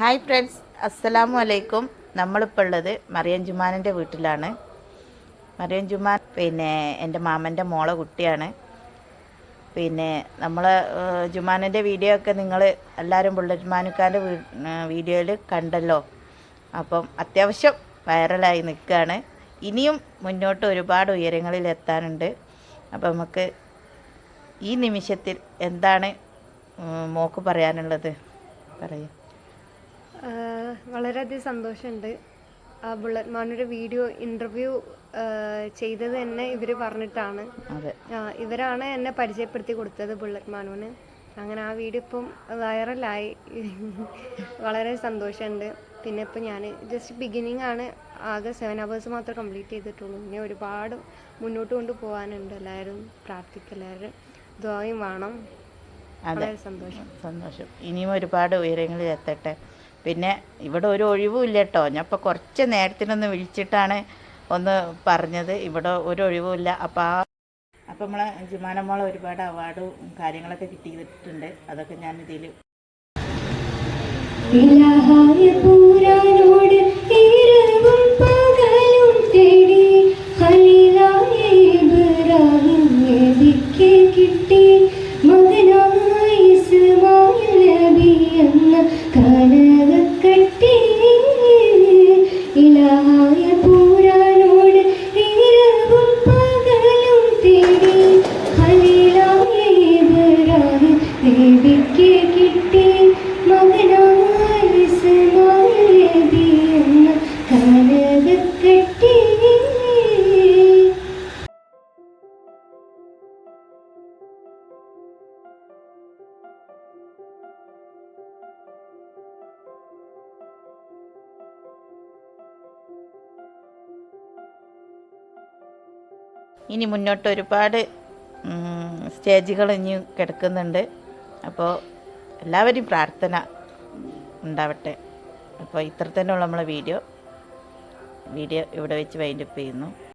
Hi friends, അസ്സലാമു അലൈക്കും. നമ്മളിപ്പോൾ ഉള്ളത് മറിയം ജുമാനിൻ്റെ വീട്ടിലാണ്. മറിയം ജുമാൻ എൻ്റെ മാമൻ്റെ മോളെ കുട്ടിയാണ്. നമ്മൾ ജുമാനിൻ്റെ വീഡിയോ ഒക്കെ നിങ്ങൾ എല്ലാവരും ബുള്ളറ്റ് മാനുക്കാൻ്റെ വീഡിയോയിൽ കണ്ടല്ലോ. അപ്പം അത്യാവശ്യം വൈറലായി നിൽക്കുകയാണ്. ഇനിയും മുന്നോട്ട് ഒരുപാട് ഉയരങ്ങളിൽ എത്താനുണ്ട്. അപ്പം നമുക്ക് ഈ നിമിഷത്തിൽ എന്താണ് മോക്ക് പറയാനുള്ളത്? പറയൂ. വളരെയധികം സന്തോഷമുണ്ട്. ആ ബുള്ളറ്റ് മാനൊരു വീഡിയോ ഇൻ്റർവ്യൂ ചെയ്തത് തന്നെ ഇവർ പറഞ്ഞിട്ടാണ്. ഇവരാണ് എന്നെ പരിചയപ്പെടുത്തി കൊടുത്തത് ബുള്ളറ്റ് മാനുവിന്. അങ്ങനെ ആ വീഡിയോ ഇപ്പം വൈറലായി. വളരെ സന്തോഷമുണ്ട്. പിന്നെ ഇപ്പം ഞാൻ ജസ്റ്റ് ബിഗിനിങ് ആണ്. ആകെ 7 hours മാത്രമേ കംപ്ലീറ്റ് ചെയ്തിട്ടുള്ളൂ. ഇനി ഒരുപാട് മുന്നോട്ട് കൊണ്ടുപോകാനുണ്ട്. എല്ലാവരും പ്രാർത്ഥിക്കുക, എല്ലാവരും ദ്വായും വേണം. വളരെ സന്തോഷം. ഇനിയും ഒരുപാട് ഉയരങ്ങളിൽ എത്തട്ടെ. പിന്നെ ഇവിടെ ഒരു ഒഴിവും ഇല്ല കേട്ടോ. ഞാൻ ഇപ്പോൾ കുറച്ച് നേരത്തിനൊന്ന് വിളിച്ചിട്ടാണ് ഒന്ന് പറഞ്ഞത്. ഇവിടെ ഒരു ഒഴിവുമില്ല. അപ്പം നമ്മളെ ജുമാനമ്മോളെ ഒരുപാട് അവാർഡും കാര്യങ്ങളൊക്കെ കിട്ടിയിട്ടുണ്ട്. അതൊക്കെ ഞാൻ ഇതിൽ ഇനി മുന്നോട്ട് ഒരുപാട് സ്റ്റേജുകൾ ഇനി കിടക്കുന്നുണ്ട്. അപ്പോൾ എല്ലാവരും പ്രാർത്ഥന ഉണ്ടാവട്ടെ. അപ്പോൾ ഇത്ര തന്നെയുള്ള നമ്മളെ വീഡിയോ ഇവിടെ വെച്ച് വൈൻഡപ്പ് ചെയ്യുന്നു.